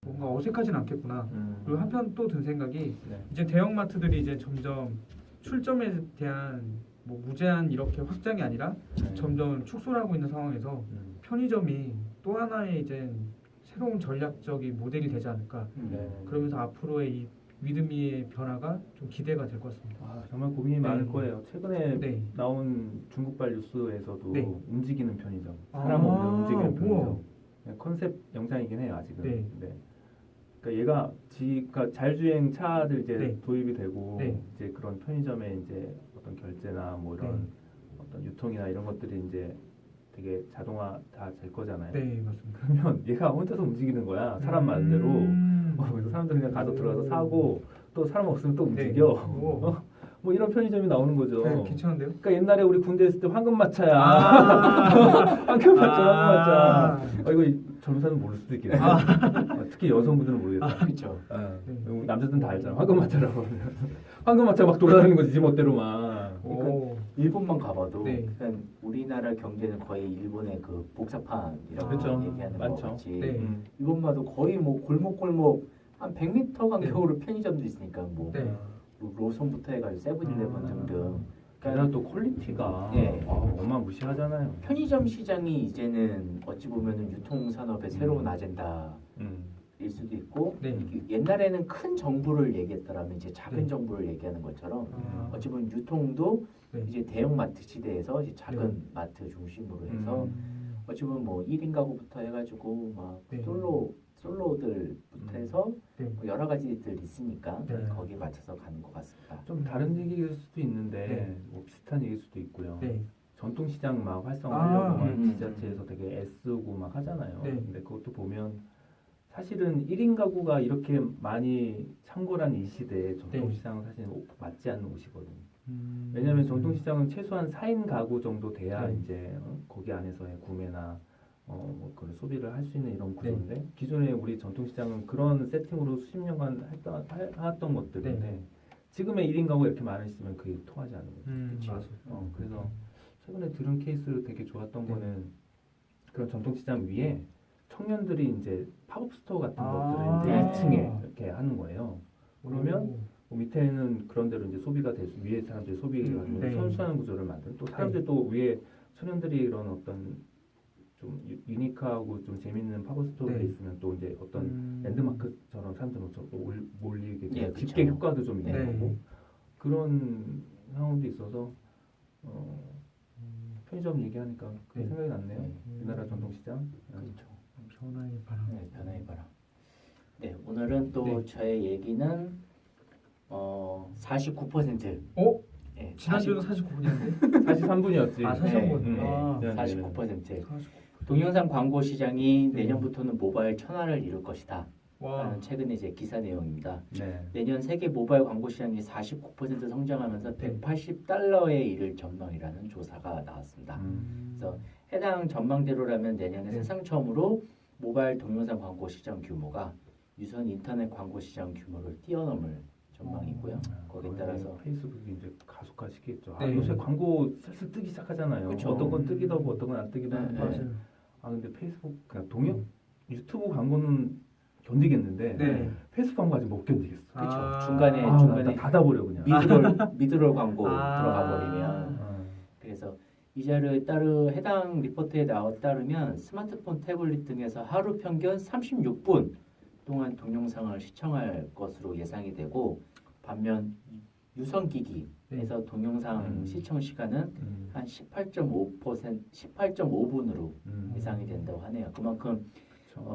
뭔가 어색하진 않겠구나. 그리고 한편 또 든 생각이 네. 이제 대형마트들이 이제 점점 출점에 대한 뭐 무제한 이렇게 확장이 아니라 네. 점점 축소를 하고 있는 상황에서 편의점이 또 하나의 이제 새로운 전략적인 모델이 되지 않을까. 네. 그러면서 앞으로의 이 위드미의 변화가 좀 기대가 될 것 같습니다. 아, 정말 고민이 많을 거예요. 최근에 네. 나온 중국발 뉴스에서도 네. 움직이는 편의점, 사람 없는 움직이는 편의점. 우와. 그냥 컨셉 영상이긴 해요 아직은. 네. 그러니까 얘가 그러니까 자율주행 차들 이제 네. 도입이 되고 네. 이제 그런 편의점에 이제 어떤 결제나 뭐 이런 네. 어떤 유통이나 이런 것들이 이제 되게 자동화 다 될 거잖아요. 네, 맞습니다. 그러면 얘가 혼자서 움직이는 거야. 사람 많은 대로. 그래서 사람들 그냥 가서 들어가서 사고 또 사람 없으면 또 움직여. 뭐 이런 편의점이 나오는 거죠. 네, 괜찮은데요? 그러니까 옛날에 우리 군대 있을 때 황금마차야. 황금마차. 이거 젊은 사람은 모를 수도 있겠네. 특히 여성분들은 모르겠다. 그렇죠. 우리 남자들은 다 알잖아. 황금마차라고 하면. 황금마차 막 돌아다니는 거지 지멋대로 막. 오. 일본만 가봐도 네. 그냥 우리나라 경제는 거의 일본의 그 복잡한이라고 그렇죠. 얘기하는 많죠. 거 같이 네. 일본마도 거의 뭐 골목골목 한 100m 간격으로 편의점도 있으니까 뭐 네. 로손부터 해가지고 세븐일레븐 등등. 게다가 또 퀄리티가 예. 어마무시하잖아요. 편의점 시장이 이제는 어찌 보면은 유통산업의 새로운 아젠다일 수도 있고 네. 옛날에는 큰 정부를 얘기했더라면 이제 작은 네. 정부를 얘기하는 것처럼 아. 어찌 보면 유통도 네. 이제 대형 마트 시대에서 이제 작은 네. 마트 중심으로 해서 음. 어찌 보면 뭐 1인 가구부터 해가지고 막 네. 솔로들부터 해서 네. 뭐 여러 가지들 있으니까 네. 거기에 맞춰서 가는 것 같습니다. 좀 다른 얘기일 수도 있는데 네. 뭐 비슷한 얘기일 수도 있고요. 네. 전통시장 막 활성화하려고 막 음. 지자체에서 되게 애쓰고 막 하잖아요. 네. 근데 그것도 보면 사실은 1인 가구가 이렇게 많이 창궐한 이 시대에 전통시장은 사실 맞지 않는 곳이거든요. 왜냐하면 전통시장은 최소한 4인 가구 정도 돼야 네. 이제 거기 안에서의 구매나 뭐 그런 소비를 할 수 있는 이런 구조인데 기존에 우리 전통시장은 그런 세팅으로 수십 년간 해왔던 것들인데 지금의 1인 가구가 이렇게 많으시면 그게 통하지 않는 거죠. 맞아요. 그래서 최근에 들은 케이스로 되게 좋았던 거는 그런 전통시장 위에 청년들이 이제 팝업 스토어 같은 것들을 이제 2층에 이렇게 하는 거예요. 그러면 뭐 밑에는 그런 대로 이제 소비가 될 수, 위에 사람들이 소비가 네. 선순환 구조를 만든 또 사람들이 또 위에 청년들이 이런 어떤 좀 유니크하고 좀 재밌는 팝업 스토어가 네. 있으면 또 이제 어떤 랜드마크처럼 사람들 또 몰리게 예, 집계 그쵸. 효과도 좀 있는 네. 거고 그런 상황도 있어서 편의점 얘기하니까 그 네. 생각이 났네요. 우리나라 전통시장. 그렇죠. 변화의 바람. 네, 변화의 바람. 네, 오늘은 또 네. 저의 얘기는 49%. 어? 네, 지난주는 49분이었는데? 43분이었지. 아, 43분. 네. 아, 49%. 동영상 광고 시장이 내년부터는 모바일 천하를 이룰 것이다. 와. 라는 최근에 이제 기사 내용입니다. 네. 내년 세계 모바일 광고 시장이 49% 성장하면서 180달러에 이를 전망이라는 조사가 나왔습니다. 그래서 해당 전망대로라면 내년에 세상 처음으로 모바일 동영상 광고 시장 규모가 유선 인터넷 광고 시장 규모를 뛰어넘을 전망이고요. 거기에 따라서 페이스북이 이제 가속화시키겠죠. 네. 요새 광고 슬슬 뜨기 시작하잖아요. 그쵸. 어떤 건 뜨기도 하고 어떤 건 안 뜨기도 하는데 맞아요. 근데 페이스북 그냥 유튜브 광고는 견디겠는데 페이스북 광고 아직 못 견디겠어. 그렇죠. 중간에 나 닫아버려 그냥. 미드롤 광고 들어가 버리면 그래서 이 자료에 따르 해당 리포트에 따르면 스마트폰, 태블릿 등에서 하루 평균 36분 동안 동영상을 시청할 것으로 예상이 되고 반면 유선기기에서 동영상 시청 시간은 한 18.5분으로 예상이 된다고 하네요. 그만큼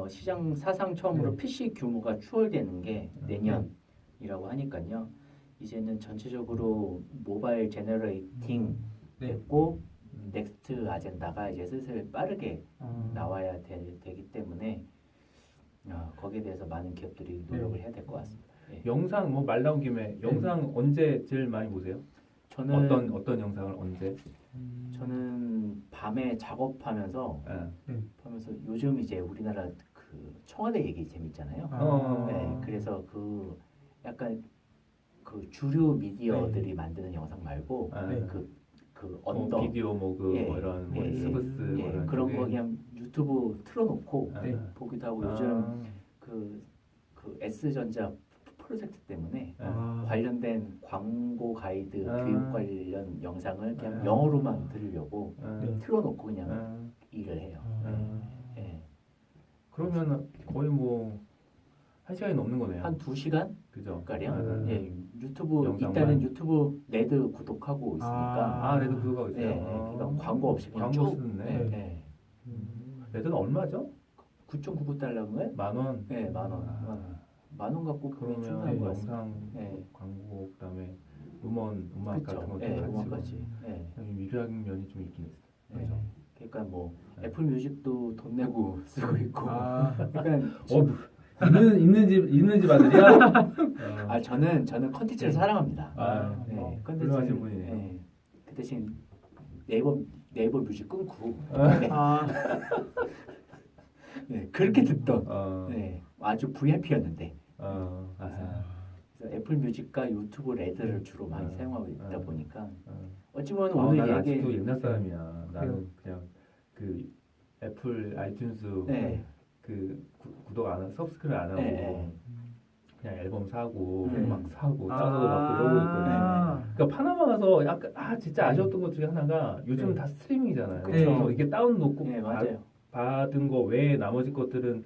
시장 사상 처음으로 PC 규모가 추월되는 게 내년이라고 하니까요. 이제는 전체적으로 모바일 제너레이팅 됐고 넥스트 아젠다가 이제 슬슬 빠르게 나와야 되기 때문에 거기에 대해서 많은 기업들이 노력을 해야 될 것 같습니다. 예. 영상 뭐 말 나온 김에 영상 언제 제일 많이 보세요? 저는 어떤 영상을 언제? 저는 밤에 작업하면서 하면서 요즘 이제 우리나라 그 청와대 얘기 재밌잖아요. 네, 그래서 그 약간 그 주류 미디어들이 만드는 영상 말고 그 언더 비디오 뭐 이런 스브스 그런 거 그냥 유튜브 틀어놓고 보기도 하고 요즘 그 S전자 프로젝트 때문에 아. 관련된 광고 가이드, 아. 교육 관련 영상을 그냥 아. 영어로만 들으려고 네. 틀어놓고 그냥 일을 해요. 아. 예. 그러면 거의 뭐 1시간이 넘는 거네요. 한 2시간 그죠? 가량. 예, 유튜브 영상만. 일단은 유튜브 레드 구독하고 있으니까. 아, 레드 구독하고 있어요. 예, 그러니까 광고 없이 그냥 광고 쭉. 쓰네. 예, 예. 레드는 얼마죠? 9.99달러인가요? 10,000원. 네, 만 원. 만 원 갖고 그러면 그러면 충분한 것 같습니다. 영상 네. 광고 그다음에 음악 같은 그렇죠. 것도 예, 같이 음악까지. 예. 유리한 면이 좀 있긴 있어요. 예. 그죠? 그러니까 뭐 네. 애플 뮤직도 돈 내고 쓰고 있고. 아. 그러니까 있는 집 아들이야? 아 저는 컨텐츠를 네. 사랑합니다. 아, 네, 훌륭하신 분이네요. 예. 그 대신 네이버 뮤직 끊고 아. 네, 그렇게 듣던 어, 네, 아주 VIP였는데 아, 그래서 애플 뮤직과 유튜브 레드를 주로 많이 네. 사용하고 있다 보니까 어. 어찌 보면 난 오늘 아직도 얘기 옛날 사람이야. 나는 그냥 그 애플 아이튠즈 네, 그 구독 안 하고 서브스크립 안 하고 네, 그냥 앨범 사고 네. 음악 사고 아. 다운로드 받고 이러고 있거든요. 그러니까 파나마 가서 약간 진짜 아쉬웠던 것 중에 하나가 요즘 네. 다 스트리밍이잖아요. 그쵸. 그래서 이게 다운로드 네, 맞아요. 받은 거 외에 나머지 것들은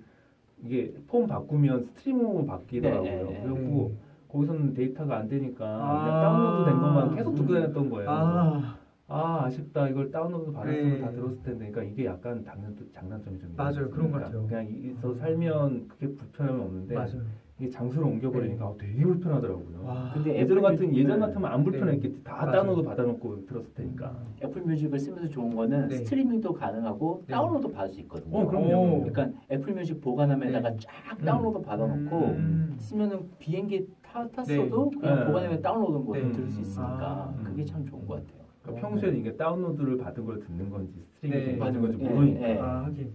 이게 폼 바꾸면 스트리밍으로 바뀌더라고요. 네, 네, 네. 그래갖고 거기서는 데이터가 안 되니까 아. 그냥 다운로드 된 것만 계속 듣고 다녔던 거예요. 아. 아쉽다. 이걸 다운로드 받았으면 네. 다 들었을 텐데. 그러니까 이게 약간 장단점이 좀 맞아요. 있어요. 그런 것 그러니까 같아요. 그냥 있어 살면 그게 불편함이 없는데 맞아요. 이게 장소를 옮겨버리니까 되게 불편하더라고요. 와. 근데 예전 애플 예전 뮤직- 같으면 안 불편했겠지. 다 맞아요. 다운로드 받아놓고 들었을 테니까. 애플 뮤직을 쓰면서 좋은 거는 네. 스트리밍도 가능하고 네. 다운로드 받을 수 있거든요. 그럼요. 오. 그러니까 애플 뮤직 보관함에다가 네. 쫙 다운로드 받아놓고 쓰면은 비행기 탔어도 네. 그냥 네. 보관함에 다운로드 거 네. 들을 수 있으니까 아. 그게 참 좋은 것 같아요. 그러니까 평소에 이게 다운로드를 받은 걸 듣는 건지 스트리밍 네. 받은 건지 맞아요. 모르니까. 네. 아, 하긴.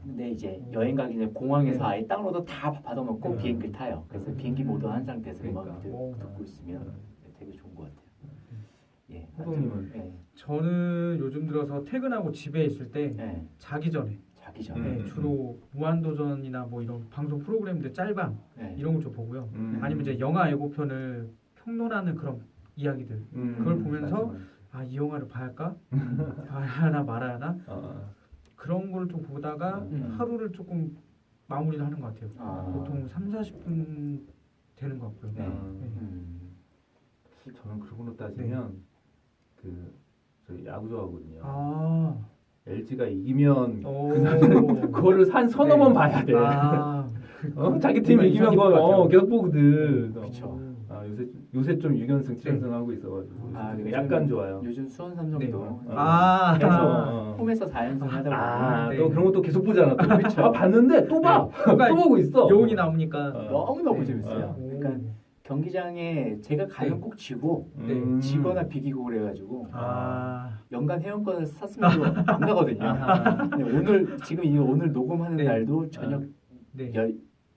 근데 이제 여행 가기 전에 공항에서 네. 아예 다운로드 다 받아놓고 네. 비행기를 타요. 그래서 비행기 모드 한 상태에서 그러니까. 음악을 듣고 있으면 되게 좋은 것 같아요. 예, 호동님은? 예, 저는 요즘 들어서 퇴근하고 집에 있을 때 예, 자기 전에 자기 전에 네, 주로 무한도전이나 뭐 이런 방송 프로그램들 짤방 예. 이런 걸 좀 보고요. 음. 아니면 이제 영화 예고편을 평론하는 그런 이야기들. 그걸 보면서 맞아. 아, 이 영화를 봐야 할까? 봐야 하나 말아야 하나? 어. 그런 걸 좀 보다가 하루를 조금 마무리를 하는 것 같아요. 아. 보통 3, 40분 되는 것 같고요. 네. 네. 저는 그러고 따지면 그 저희 야구 좋아하거든요. 아, LG가 이기면 오. 그거를 한 서너 번 네. 봐야 돼. 아, 자기 팀 뭔가 이기면 이상할 것 그거 같아요. 계속 보거든. 그쵸. 요새 좀 6연승 7연승 하고 있어가지고 아, 요새 요즘- 약간 좋아요. 요즘 수원 삼성도 아, 계속 홈에서 4연승 하다 보니까 네. 또 그런 것도 계속 보잖아. 또. 그쵸. 봤는데 또 봐. 뭔가 또 보고 있어. 요운이 나오니까. 너무너무 네. 재밌어요. 그러니까 경기장에 제가 가면 네. 꼭 지고 네. 지거나 비기고 그래가지고 아, 연간 회원권을 샀으면도 안 가거든요. 아하. 근데 오늘 녹음하는 네. 날도 저녁 네.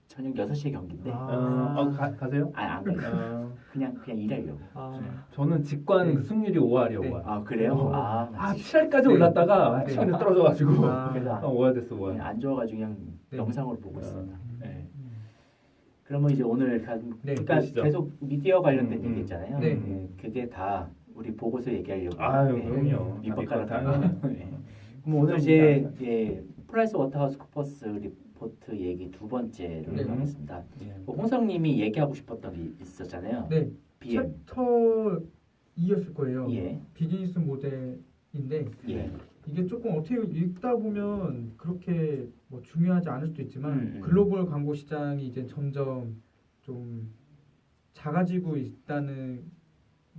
저녁 6시에 경기인데 아. 가세요? 안 가요. 그냥 일하려고. 아, 저는 직관 네. 승률이 5할이요. 네. 5할. 아 그래요? 오. 아, 7할까지 네. 올랐다가 네. 최근에 떨어져가지고 아. 그래서 5할 됐어 5할. 그냥 안 좋아가지고 그냥 네. 영상으로 보고 있습니다. 음. 네. 그러면 이제 오늘 네. 그러니까 그러시죠. 계속 미디어 관련된 음, 얘기 있잖아요. 네. 그게 다 우리 보고서 얘기하려고. 아유 네. 그럼요. 밑밥 다 깔았다가. 당연히. 네. 그럼 오늘 이제 프라이스 워터하우스 쿠퍼스 리포트 얘기 두 번째로 네. 가겠습니다. 예. 뭐 홍성님이 얘기하고 싶었던 게 있었잖아요. 네. BM. 챕터 2였을 거예요. 예. 비즈니스 모델인데 예. 이게 조금 어떻게 읽다 보면 그렇게 뭐 중요하지 않을 수도 있지만 음. 글로벌 광고 시장이 이제 점점 좀 작아지고 있다는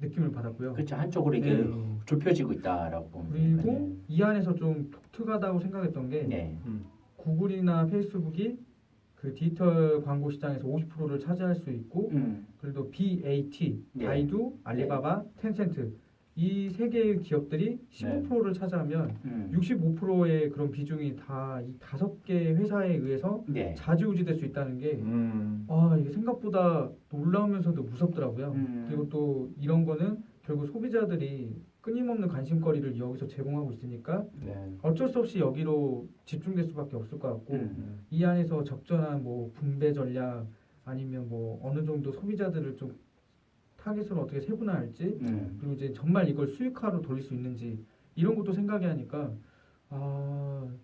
느낌을 받았고요. 그렇죠. 한쪽으로 이게 네. 좁혀지고 있다라고 보면 그리고 되니까요. 이 안에서 좀 독특하다고 생각했던 게 네. 구글이나 페이스북이 그 디지털 광고 시장에서 50%를 차지할 수 있고 그래도 BAT, 네. 바이두, 알리바바, 텐센트 이 세 개의 기업들이 15%를 차지하면 65%의 그런 비중이 다 이 5개 회사에 의해서 네. 좌지우지될 수 있다는 게 음. 이게 생각보다 놀라우면서도 무섭더라고요. 그리고 또 이런 거는 결국 소비자들이 끊임없는 관심거리를 여기서 제공하고 있으니까 네. 어쩔 수 없이 여기로 집중될 수밖에 없을 것 같고 이 안에서 적절한 뭐 분배 전략 아니면 뭐 어느 정도 소비자들을 좀 타겟으로 어떻게 세분화할지 그리고 이제 정말 이걸 수익화로 돌릴 수 있는지 이런 것도 생각이 하니까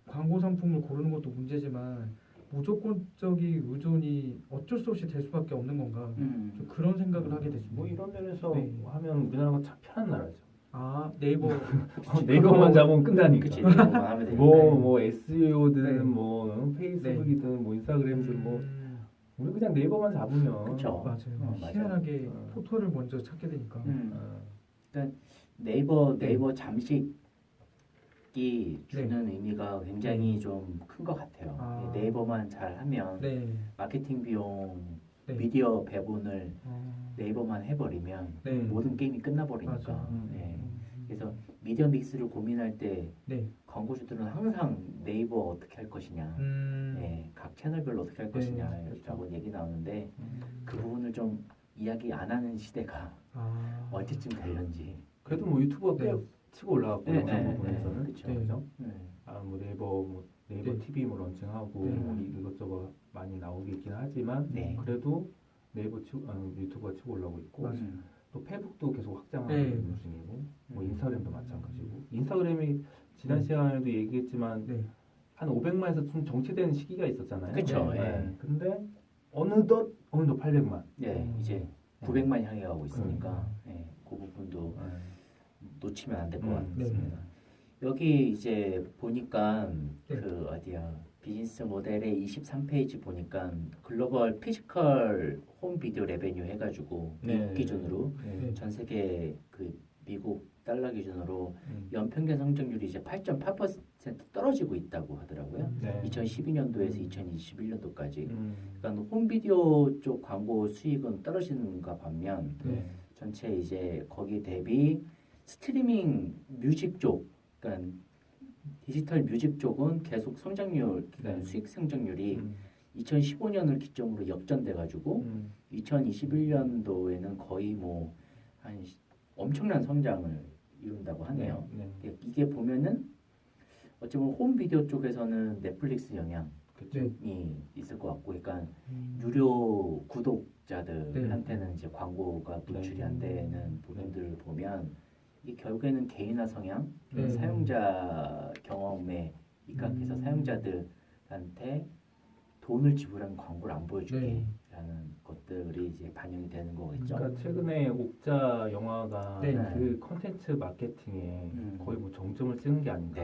광고 상품을 고르는 것도 문제지만 무조건적인 의존이 어쩔 수 없이 될 수밖에 없는 건가 좀 그런 생각을 하게 됐습니다. 뭐 이런 면에서 네. 하면 우리나라가 참 편한 나라죠. 네이버 네이버만 잡으면 끝나니까. 그치, 네이버만 하면 되니까. 뭐 SEO든 네. 뭐 페이스북이든 뭐 인스타그램이든 뭐 우리 그냥 네이버만 잡으면 그쵸. 맞아요. 맞아요. 희한하게 포털을 먼저 찾게 되니까. 그러니까 네이버 잠식이 주는 의미가 굉장히 좀 큰 것 같아요. 네이버만 잘하면 네. 마케팅 비용, 네. 미디어 배분을 네이버만 해버리면 네. 모든 게임이 끝나버리니까. 맞아요. 네. 그래서 미디어 믹스를 고민할 때 네. 광고주들은 항상 네이버 어떻게 할 것이냐, 네, 각 채널별로 어떻게 할 네, 것이냐라고 얘기 나오는데 그 부분을 좀 이야기 안 하는 시대가 언제쯤 될런지. 그래도 뭐 유튜브가 꽤 네. 치고 올라갔고 네, 영상 네, 부분에서는 네, 그쵸. 그죠? 네. 뭐 네이버 네. TV 뭐 런칭하고 네. 뭐 이것저것 많이 나오고 있긴 하지만 네. 그래도 유튜브가 치고 올라오고 있고 맞아요. 또 페북도 계속 확장하고 네. 있는 중이고 뭐 인스타그램도 마찬가지고 인스타그램이 지난 시간에도 얘기했지만 네. 한 500만에서 좀 정체되는 시기가 있었잖아요. 그쵸, 네. 예. 근데 어느덧 800만. 네, 이제 900만 향해 가고 있으니까 네, 그 부분도 놓치면 안 될 것 같습니다. 여기 이제 보니까 네. 그 어디야 비즈니스 모델의 23페이지 보니까 글로벌 피지컬 홈 비디오 레베뉴 해가지고 미국 기준으로 전 세계 그 미국 달러 기준으로 연평균 성장률이 이제 8.8% 떨어지고 있다고 하더라고요. 2012년도에서 2021년도까지. 그러니까 홈 비디오 쪽 광고 수익은 떨어지는가 반면 전체 이제 거기 대비 스트리밍 뮤직 쪽, 그러니까 디지털 뮤직 쪽은 계속 성장률, 수익 성장률이 2015년을 기점으로 역전돼가지고 2021년도에는 거의 뭐 한 엄청난 성장을 이룬다고 하네요. 이게 보면은 어쩌면 홈 비디오 쪽에서는 넷플릭스 영향이 있을 것 같고, 그러니까 유료 구독자들한테는 이제 광고가 노출이 안 되는 부분들을 보면 이게 결국에는 개인화 성향, 사용자 경험에 입각해서 사용자들한테 돈을 지불하는 광고를 안 보여주게라는 것들이 이제 반영이 되는 거겠죠. 그러니까 최근에 옥자 영화가 네. 그 컨텐츠 마케팅에 거의 뭐 정점을 찍은 게 아닌가.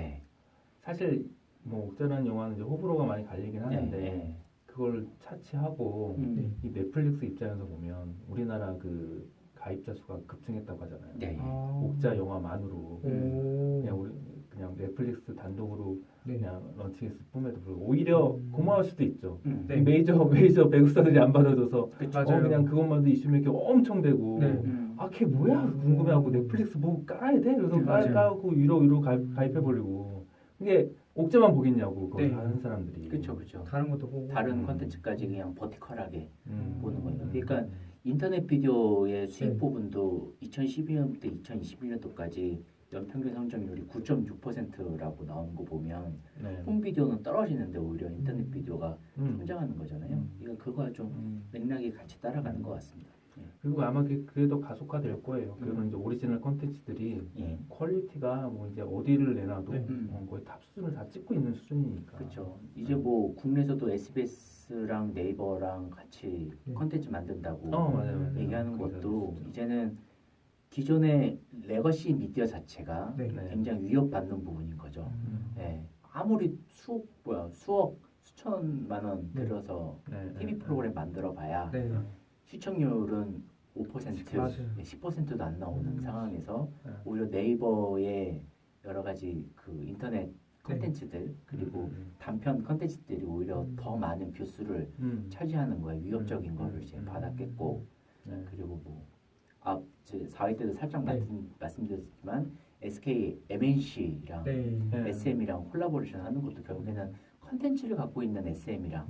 사실 뭐 옥자라는 영화는 이제 호불호가 많이 갈리긴 하는데 그걸 차치하고 이 넷플릭스 입장에서 보면 우리나라 그 가입자 수가 급증했다고 하잖아요. 옥자 영화만으로 그냥 넷플릭스 단독으로 그냥 런칭했을 뿐에도 불구하고 오히려 고마울 수도 있죠. 이 메이저 배급사들이 안 받아줘서 그냥 그것만도 이슈메이킹 엄청 되고 걔 뭐야 궁금해하고 넷플릭스 뭐 깔아야 돼? 그래서 깔고 유로 가입해버리고 이게 옥자만 보겠냐고 그걸 하는 사람들이. 그렇죠. 다른 것도 보고 다른 컨텐츠까지 그냥 버티컬하게 보는 거예요. 그러니까 인터넷 비디오의 수익 부분도 2012년부터 2021년도까지 연평균 성장률이 9.6%라고 나오는 거 보면 홈 비디오는 떨어지는데 오히려 인터넷 비디오가 성장하는 거잖아요. 그러니까 그거와 좀 맥락이 같이 따라가는 것 같습니다. 그리고 아마 그게 더 가속화될 거예요. 그리고 이제 오리지널 콘텐츠들이 퀄리티가 뭐 이제 어디를 내놔도 거의 탑 수준을 다 찍고 있는 수준이니까. 그렇죠. 이제 뭐 국내에서도 SBS랑 네이버랑 같이 콘텐츠 만든다고 맞아요. 얘기하는 것도 이제는 기존의 레거시 미디어 자체가 굉장히 위협받는 부분인 거죠. 아무리 수억 수천만 원 들여서 TV 프로그램 만들어봐야 시청률은 5%, 10%도 안 나오는 상황에서 오히려 네이버의 여러 가지 그 인터넷 컨텐츠들 그리고 단편 컨텐츠들이 오히려 더 많은 뷰수를 차지하는 거예요. 위협적인 거를 이제 받았겠고 그리고 뭐 앞 4회 때도 살짝 말씀드렸지만 SK MNC랑 SM이랑 콜라보레이션 하는 것도 결국에는 컨텐츠를 갖고 있는 SM이랑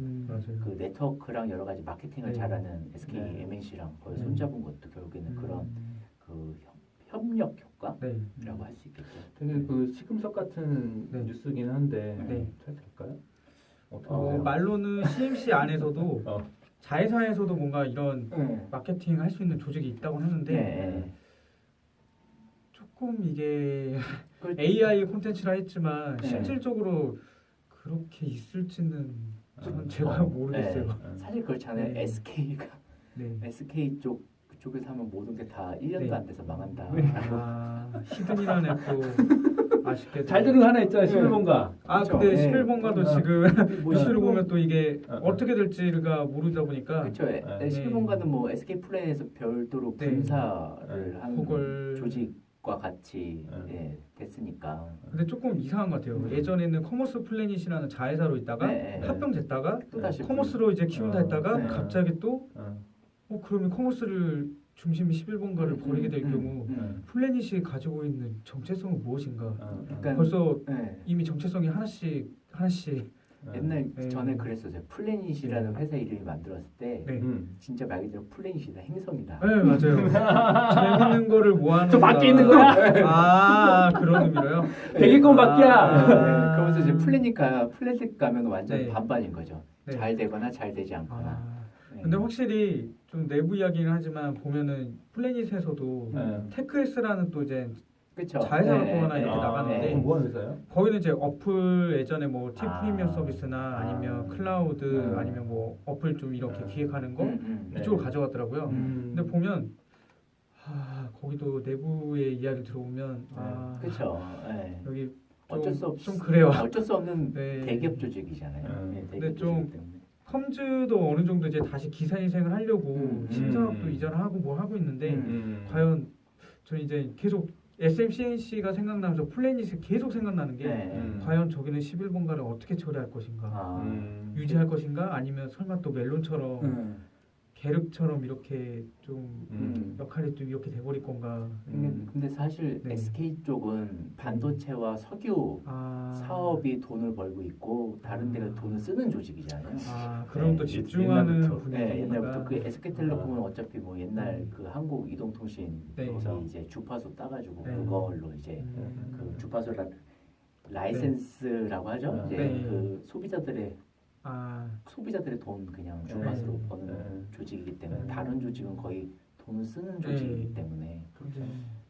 그 네트워크랑 여러 가지 마케팅을 잘하는 SK MNC랑 거의 손잡은 것도 결국에는 그런 그 협력 효과라고 할 수 있겠죠. 되게 그 시금석 같은 뉴스긴 한데 잘 될까요? 말로는 CMC 안에서도 자회사에서도 뭔가 이런 네. 마케팅 할 수 있는 조직이 있다고 하는데 네. 조금 이게 그- AI 콘텐츠라 했지만 네. 실질적으로 그렇게 있을지는 전 제가 어, 모르겠어요. 네. 사실 그렇잖아요. 네. SK가 네. SK 그쪽에서 하면 모든 게 다 1년도 네. 안 돼서 망한다. 히든이라는 앱도 아쉽게 잘 되는 거 하나 있잖아요. 11번가. 근데 그렇죠. 11번가도 네. 지금 뭐 뉴스를 보면 또 이게 어. 어떻게 될지가 모르다 보니까 그렇죠. 네. 실본가는 뭐 SK 플레이에서 별도로 네. 분사를 한 그걸- 조직과 같이 네. 됐으니까. 근데 조금 이상한 것 같아요. 예전에는 커머스 플래닛이라는 자회사로 있다가 네. 합병됐다가 또 다시 커머스로 이제 키운다 했다가 네. 갑자기 또 그러면 커머스를 중심이 11번가를 버리게 될 경우 플래닛이 가지고 있는 정체성은 무엇인가? 그러니까 벌써 네. 이미 정체성이 하나씩 옛날 네. 전에 그랬었어요. 플래닛이라는 회사 이름이 만들었을 때 네. 진짜 말 그대로 플래닛이다, 행성이다. 네, 맞아요. 재밌는 거를 모아놓은 저 밖에 있는 거야? 그런 의미로요? 대기권 밖이야. 그러면서 이제 플래닛 가면 완전 네. 반반인 거죠. 네. 잘 되거나 잘 되지 않거나. 네. 근데 확실히 좀 내부 이야기는 하지만 보면은 플래닛에서도 테크S라는 또 이제 그쵸? 자회사로 또 하나 이렇게 아, 나가는데 뭐 하는 회사요? 거기는 이제 어플 예전에 뭐 팁 아. 프리미엄 서비스나 아니면 클라우드 아니면 뭐 어플 좀 이렇게 기획하는 거 이쪽으로 가져갔더라고요. 근데 보면 거기도 내부의 이야기를 들어보면 그렇죠. 여기 어쩔 수 좀 그래요. 어쩔 수 없는 네. 대기업 조직이잖아요. 네, 근데 대기업 좀 조직 때문에. 컴즈도 어느 정도 이제 다시 기사 인생을 하려고 신사업도 이전하고 뭐 하고 있는데 과연 저 이제 계속 SMCNC가 생각나면서 플래닛이 계속 생각나는 게 과연 저기는 11번가를 어떻게 처리할 것인가 유지할 것인가 아니면 설마 또 멜론처럼 계륵처럼 이렇게 좀 역할이 좀 이렇게 돼버릴 건가. 근데 사실 네. SK 쪽은 반도체와 석유 사업이 돈을 벌고 있고 다른 데가 돈을 쓰는 조직이잖아요. 그럼 또 네, 집중하는 옛날부터. 분위기니까. 옛날부터 그 SK텔레콤은 어차피 뭐 옛날 그 한국이동통신 네. 거기 이제 주파수 따가지고 네. 그걸로 이제 그 주파수 라이센스라고 하죠. 이제 네. 그 소비자들의 돈 그냥 주파수로 버는 조직이기 때문에 다른 조직은 거의 돈을 쓰는 조직이기 때문에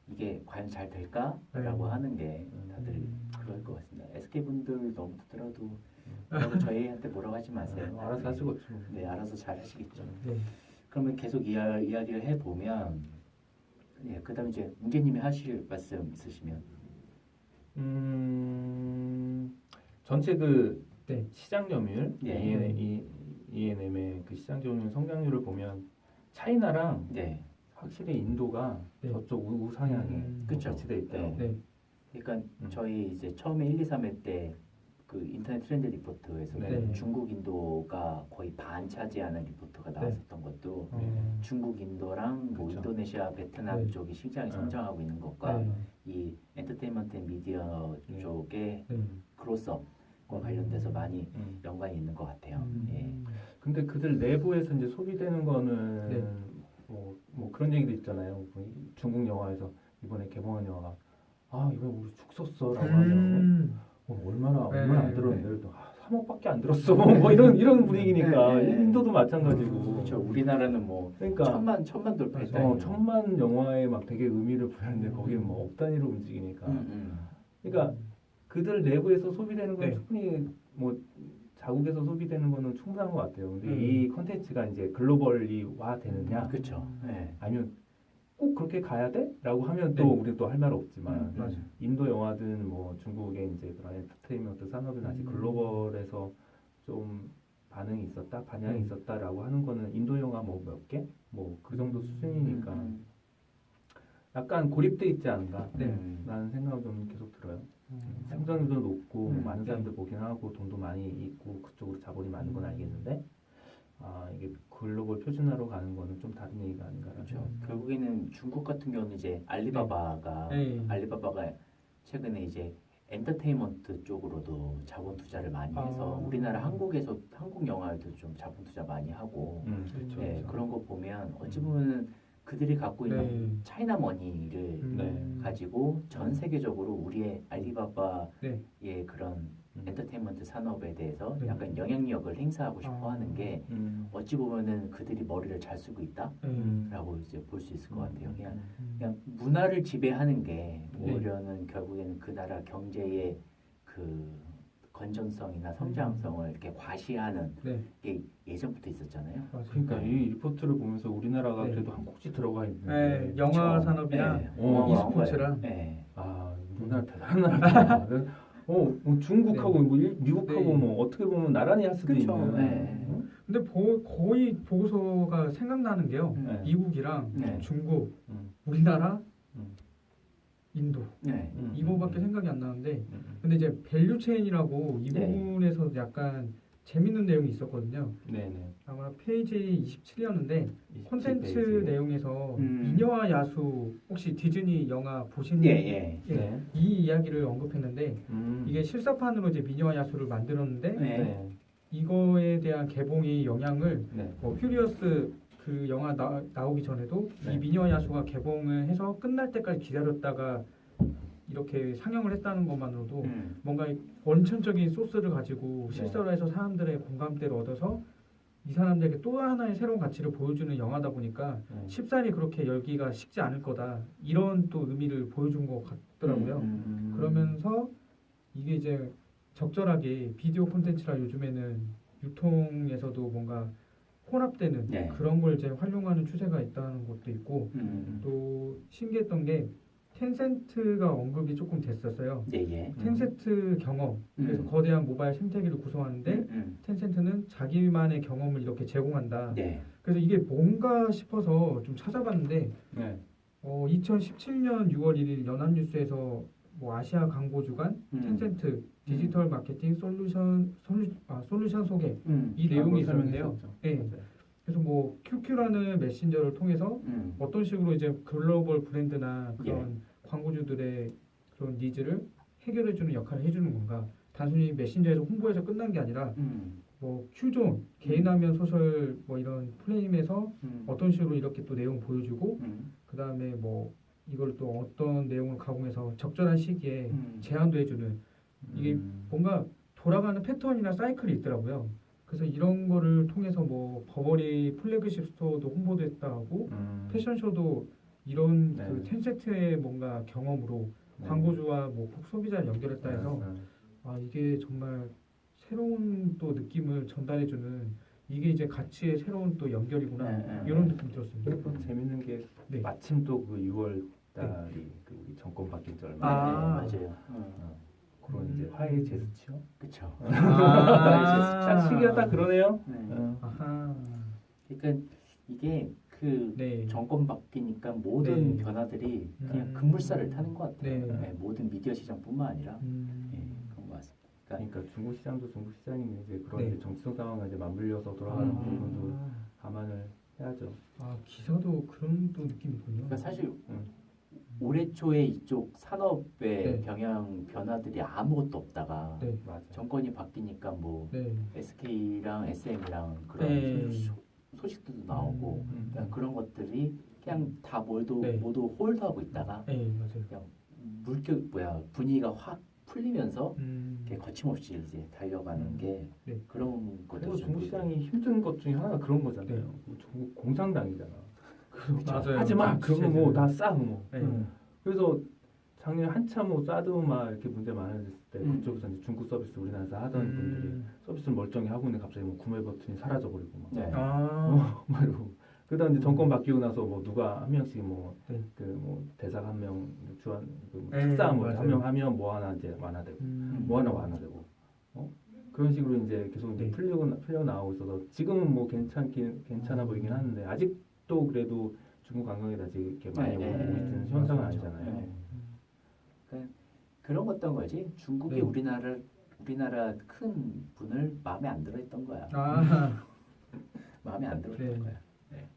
이게 과연 잘 될까라고 하는 게 다들 그럴 것 같습니다. SK 분들 너무 듣더라도 저희한테 뭐라고 하지 마세요. 알아서 하시겠죠. 네, 알아서 잘 하시겠죠. 네. 그러면 계속 이야기를 해보면 그다음에 이제 문재님이 하실 말씀 있으시면 전체 그 네. 시장 점유율 네. E&M의 그 시장 점유율 성장률을 보면 차이나랑 네, 확실히 인도가 네. 저쪽 우상향에 그쵸. 배치돼 있대요. 네. 그러니까 저희 이제 처음에 1, 2, 3회 때 그 인터넷 트렌드 리포트에서 네. 중국 인도가 거의 반 차지하는 리포트가 나왔었던 것도 중국 인도랑 뭐 그쵸. 인도네시아 베트남 네. 쪽이 시장이 성장하고 있는 것과 네. 이 엔터테인먼트 앤 미디어 쪽의 네. 그로서과 관련돼서 많이 연관이 있는 것 같아요. 예. 근데 그들 내부에서 이제 소비되는 거는 네. 뭐 그런 얘기도 있잖아요. 뭐 중국 영화에서 이번에 개봉한 영화가 이번에 우리 죽 썼어라고 하면 얼마나 안 들었는데 그래도 3억밖에 안 들었어. 뭐 이런 분위기니까 네. 인도도 마찬가지고. 그렇죠. 우리나라는 뭐 그러니까 천만 돌파했다. 천만 영화에 막 되게 의미를 부여하는데 거기는 뭐 억 단위로 움직이니까. 그러니까 그들 내부에서 소비되는 건 네. 충분히 뭐 자국에서 소비되는 거는 충분한 것 같아요. 근데 이 컨텐츠가 이제 글로벌리화 되느냐, 그렇죠. 네. 아니면 꼭 그렇게 가야 돼? 라고 하면 또 네. 우리 또 할 말 없지만 맞아요. 인도 영화든 뭐 중국의 이제 그런 엔터테인먼트 산업은 아직 글로벌에서 좀 반응이 있었다, 반향이 있었다라고 하는 거는 인도 영화 뭐 몇 개? 뭐 그 정도 수준이니까 약간 고립돼 있지 않은가 라는 생각은 좀 계속 들어요. 생존율도 높고 많은 사람들 보긴 하고 돈도 많이 있고 그쪽으로 자본이 많은 건 알겠는데 이게 글로벌 표준화로 가는 거는 좀 다른 얘기가 아닌가라는 그렇죠. 결국에는 중국 같은 경우는 이제 알리바바가 최근에 이제 엔터테인먼트 쪽으로도 자본 투자를 많이 해서 우리나라 한국 영화에도 좀 자본 투자 많이 하고 그렇죠, 네, 그렇죠. 그런 거 보면 어찌 보면 그들이 갖고 있는 차이나 머니를 가지고 전 세계적으로 우리의 알리바바의 그런 엔터테인먼트 산업에 대해서 네. 약간 영향력을 행사하고 싶어 하는 게 어찌 보면은 그들이 머리를 잘 쓰고 있다라고 이제 볼 수 있을 것 같아요. 그냥 문화를 지배하는 게 오히려는 결국에는 그 나라 경제의 그 건전성이나 성장성을 이렇게 과시하는 네. 게 예전부터 있었잖아요. 맞아요. 그러니까 이 리포트를 보면서 우리나라가 네. 그래도 한 꼭지 들어가 있는데 네, 영화 그쵸? 산업이나 네, e스포츠랑 네. 아 우리나라 대단한 나라다. 뭐 중국하고 뭐 미국하고 네. 뭐 어떻게 보면 나란히 할 수도 그쵸. 있는. 네. 응? 근데 거의 보고서가 생각나는 게요. 네. 미국이랑 네. 중국, 음. 우리나라, 음. 인도 네. 이거밖에 생각이 안 나는데 음. 근데 이제 밸류 체인이라고 이 네. 부분에서 약간 재밌는 내용이 있었거든요. 네네. 아마 페이지 27이었는데 콘텐츠 27페이지. 내용에서 음. 미녀와 야수 혹시 디즈니 영화 보신 예. 예, 네. 이 이야기를 언급했는데 음. 이게 실사판으로 이제 미녀와 야수를 만들었는데 네. 네. 이거에 대한 개봉이 영향을 네. 뭐 퓨리어스 그 영화 나오기 전에도 네. 이 미녀와 야수가 개봉을 해서 끝날 때까지 기다렸다가 이렇게 상영을 했다는 것만으로도 뭔가 원천적인 소스를 가지고 네. 실사로 해서 사람들의 공감대를 얻어서 이 사람들에게 또 하나의 새로운 가치를 보여주는 영화다 보니까 네. 쉽사리 그렇게 열기가 식지 않을 거다 이런 또 의미를 보여준 것 같더라고요. 그러면서 이게 이제 적절하게 비디오 콘텐츠라 요즘에는 유통에서도 뭔가 혼합되는 네. 그런 걸 이제 활용하는 추세가 있다는 것도 있고 또 신기했던 게 텐센트가 언급이 조금 됐었어요. 예. 텐센트 경험 그래서 거대한 모바일 생태계를 구성하는데 텐센트는 자기만의 경험을 이렇게 제공한다. 네. 그래서 이게 뭔가 싶어서 좀 찾아봤는데 네. 2017년 6월 1일 연합뉴스에서 뭐 아시아 광고 주간 텐센트 디지털 마케팅 솔루션 소개 이 내용이 있었는데요. 네. 맞아요. 그래서 뭐 QQ라는 메신저를 통해서 어떤 식으로 이제 글로벌 브랜드나 그런 광고주들의 그런 니즈를 해결해주는 역할을 해주는 건가? 단순히 메신저에서 홍보해서 끝난 게 아니라 뭐 큐존 개인화면 소셜 뭐 이런 플레임에서 어떤 식으로 이렇게 또 내용 보여주고 그 다음에 뭐 이걸 또 어떤 내용을 가공해서 적절한 시기에 제안도 해주는 이게 뭔가 돌아가는 패턴이나 사이클이 있더라고요. 그래서 이런 거를 통해서 뭐 버버리 플래그십 스토어도 홍보도 했다 하고 패션쇼도 이런 네. 그 텐센트의 뭔가 경험으로 네. 광고주와 뭐 소비자를 연결했다 해서 네. 아 이게 정말 새로운 또 느낌을 전달해주는 이게 이제 가치의 새로운 또 연결이구나 이런 느낌 들었습니다. 또 재밌는 게 네. 마침 또 그 6월 달이 그 우리 정권 바뀐 지 얼마 아. 안 맞아요. 그런 이제 화해 제스처. 그렇죠. 딱 시기가 딱 그러네요. 아하. 그러니까 이게 그 네. 정권 바뀌니까 모든 네. 변화들이 그냥 음. 급물살을 타는 것 같아요. 네. 네, 모든 미디어 시장뿐만 아니라 그런 것 같습니다. 그러니까 중국 시장도 중국 시장인데 이제 그런 네. 이제 정치적 상황과 이제 맞물려서 돌아가는 아. 부분도 감안을 해야죠. 아 기사도 그런 또 느낌이 있군요. 그러니까 사실 음. 올해 초에 이쪽 산업의 네. 경향 변화들이 아무것도 없다가 네. 맞아. 정권이 바뀌니까 뭐 네. SK랑 SM이랑 그런 네. 소식들도 나오고 그냥 그런 것들이 그냥 다 네. 모두 홀드하고 있다가 네 맞아요. 그냥 분위기가 확 풀리면서 음. 이렇게 거침없이 이제 달려가는 게 네. 그런 것들 그리고 중국 시장이 힘든 것 중에 하나가 그런 거잖아요. 네. 중국 공산당이잖아. 맞아요. 하지 마. 그러면 뭐 다 싸. 뭐. 네. 그래서 작년에 한참 뭐 사드 막 이렇게 문제 많아졌을 때 음. 그쪽에서 이제 중국 서비스 우리나라에서 하던 분들이 서비스를 멀쩡히 하고 있는데 갑자기 뭐 구매 버튼이 사라져버리고 막. 네. 막 이러고. 그다음 이제 정권 바뀌고 나서 뭐 누가 한 명씩 뭐 네. 그 뭐 대사가 한 명 주한 그 네, 특사 뭐 맞아요. 한 명 하면 뭐 하나 이제 완화되고 뭐 하나 완화되고 그런 식으로 이제 계속 이제 네. 풀려 나오고 있어서 지금은 뭐 괜찮아 보이긴 하는데 아직도 그래도 중국 관광에 아직 이렇게 많이 네, 오고 네, 있는 네. 현상은 맞아요. 아니잖아요. 네. 그런 어떤 거지? 중국이 네. 우리나라 큰 분을 마음에 안 들어했던 거야. 마음에 안 들었던 네. 거야. 네.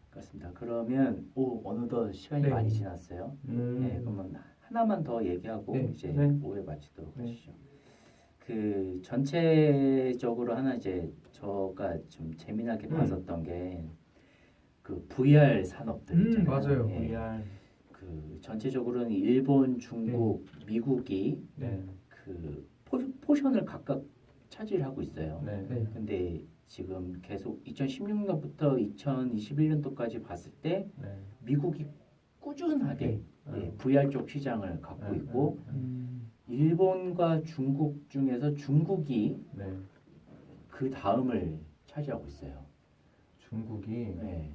그렇습니다. 그러면 어느덧 시간이 네. 많이 지났어요. 네, 그러면 하나만 더 얘기하고 네. 이제 네. 5회 마치도록 네. 하시죠. 그 전체적으로 하나 이제 저가 좀 재미나게 봤었던 게 그 VR 산업들 있잖아요. 맞아요. 예. VR. 그 전체적으로는 일본, 중국, 미국이 네. 그 포션을 각각 차지를 하고 있어요. 네. 네. 근데 지금 계속 2016년부터 2021년도까지 봤을 때 네. 미국이 꾸준하게 네. VR 쪽 시장을 갖고 네. 있고 음. 일본과 중국 중에서 중국이 네. 그 다음을 차지하고 있어요. 중국이 네.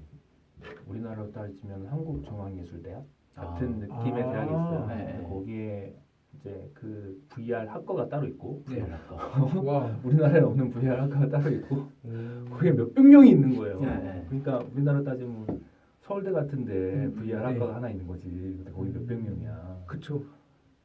우리나라로 따지면 한국중앙예술대학 같은 아. 느낌의 아. 대학이 있어요. 네. 근데 거기에 이제 그 VR 학과가 따로 있고 네. VR 학과. 와. 우리나라에 없는 VR 학과가 따로 있고 오. 거기에 몇백 명이 있는 거예요. 네. 그러니까 우리나라 따지면 서울대 같은데 VR 네. 학과가 하나 있는 거지. 근데 거기 몇백 명이야. 그쵸.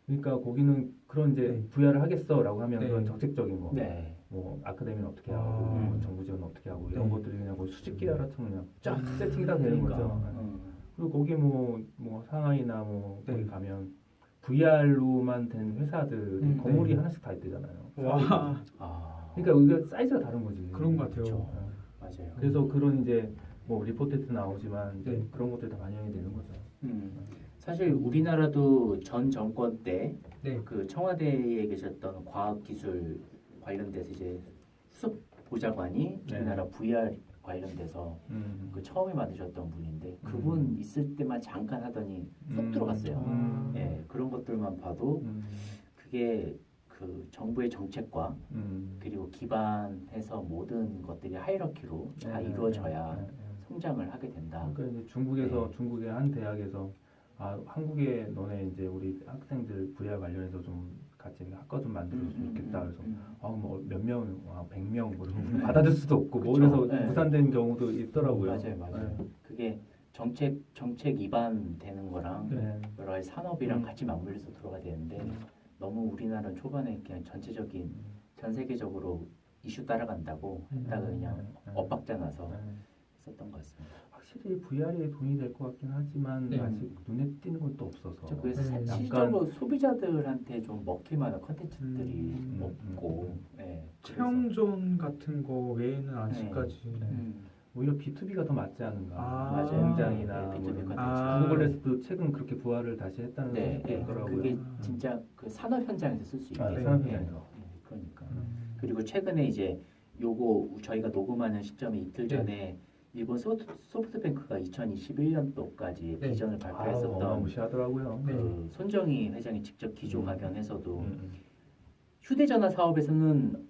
그러니까 거기는 그런 이제 네. VR을 하겠어라고 하면 네. 그런 정책적인 거, 네. 뭐 아카데미는 어떻게 하고, 아. 뭐 정부 지원 어떻게 하고 이런 네. 것들이 그냥 거의 수직계열처럼 그냥 쫙 음. 세팅이 다 되는 그러니까. 거죠. 음. 그리고 거기 뭐 상하이나 뭐 네. 거기 가면 VR로만 된 회사들이 건물이 네. 하나씩 다 있대잖아요. 와. 아. 그러니까 우리가 사이즈가 다른 거지. 그런 것 같아요. 그렇죠. 어. 맞아요. 그래서 그런 이제 뭐 리포트에도 나오지만 이제 네. 그런 것들이 다 반영이 되는 거죠. 사실 우리나라도 전 정권 때 네. 그 청와대에 계셨던 과학기술 관련돼서 이제 수석 보좌관이 네. 우리나라 VR 관련돼서 그 처음에 만드셨던 분인데 그분 있을 때만 잠깐 하더니 쏙 들어갔어요. 음. 예, 그런 것들만 봐도 그게 그 정부의 정책과 그리고 기반해서 모든 것들이 하이러키로 다 이루어져야 성장을 하게 된다. 그러니까 이제 중국의 한 대학에서 한국에 너네 이제 우리 학생들 VR 관련해서 좀 같이 학과 좀 만들어줬으면 좋겠다. 그래서 뭐 몇 명, 100명 뭐 이런 거 받아줄 수도 없고 뭐 그쵸. 그래서 네. 무산된 경우도 있더라고요. 맞아요. 네. 그게 정책 위반 되는 거랑 네. 여러 가지 산업이랑 같이 맞물려서 들어가야 되는데 너무 우리나라는 초반에 그냥 전체적인 전 세계적으로 이슈 따라간다고 했다가 그냥 엇박자 나서 했었던 것 같습니다. 확실히 VR이 돈이 될 것 같긴 하지만 네. 아직 눈에 띄는 건 또 없어서. 그래서 네. 실질적으로 소비자들한테 좀 먹힐 만한 컨텐츠들이 음. 없고 네, 체험존 같은 거 외에는 아직까지. 오히려 B2B가 더 맞지 않은가. 아. 맞아요. 공장이나 네, 뭐 B2B 이런 컨텐츠. 아. 구글에서도 최근 그렇게 부활을 다시 했다는 네, 소식이 네. 있더라고요. 그게 진짜 그 산업 현장에서 쓸 수 있게. 네, 네. 산업 네. 현장에서. 그러니까. 그리고 최근에 이제 요거 저희가 녹음하는 시점에 이틀 전에 일본 소프트뱅크가 2021년도까지 네. 비전을 발표했었던 무시하더라고요. 네. 그 손정희 회장이 직접 기조가견에서도 음. 휴대전화 사업에서는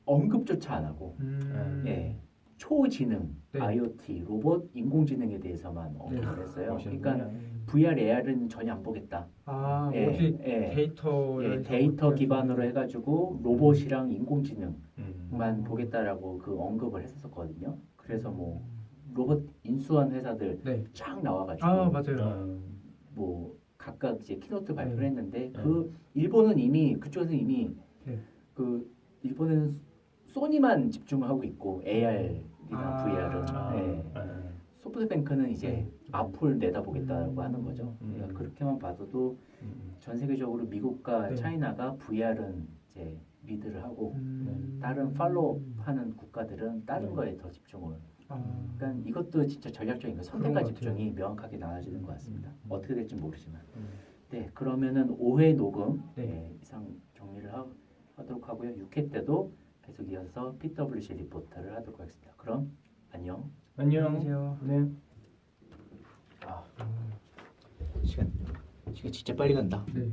언급조차 안 하고 예, 초지능, 네. IoT, 로봇, 인공지능에 대해서만 언급을 했어요. 그러니까 VR, AR은 전혀 안 보겠다. 아, 예, 오직 예. 데이터 데이터 기반으로 해가지고 로봇이랑 인공지능만 음. 보겠다라고 그 언급을 했었거든요. 그래서 뭐 로봇 인수한 회사들 네. 쫙 나와가지고 아, 맞아요. 뭐 각각 이제 키노트 발표를 네. 했는데 그 일본은 이미 그쪽에서 이미 네. 그 일본은 소니만 집중하고 있고 AR이나 아. VR은 소프트뱅크는 이제 앞을 내다보겠다고 하는 거죠. 그러니까 그렇게만 봐도 전 세계적으로 미국과 네. 차이나가 VR은 이제 리드를 하고 음. 다른 팔로우하는 국가들은 다른 거에 더 집중을. 아. 그러니까 이것도 진짜 전략적인 거 그런 선택과 것 같아요. 집중이 명확하게 나눠지는 것 같습니다. 어떻게 될지 모르지만. 네, 그러면은 5회 녹음 네. 이상 정리를 하도록 하고요. 6회 때도 계속 이어서 PwC 리포터를 하도록 하겠습니다. 그럼 안녕. 안녕. 안녕하세요. 네. 시간 진짜 빨리 간다. 네.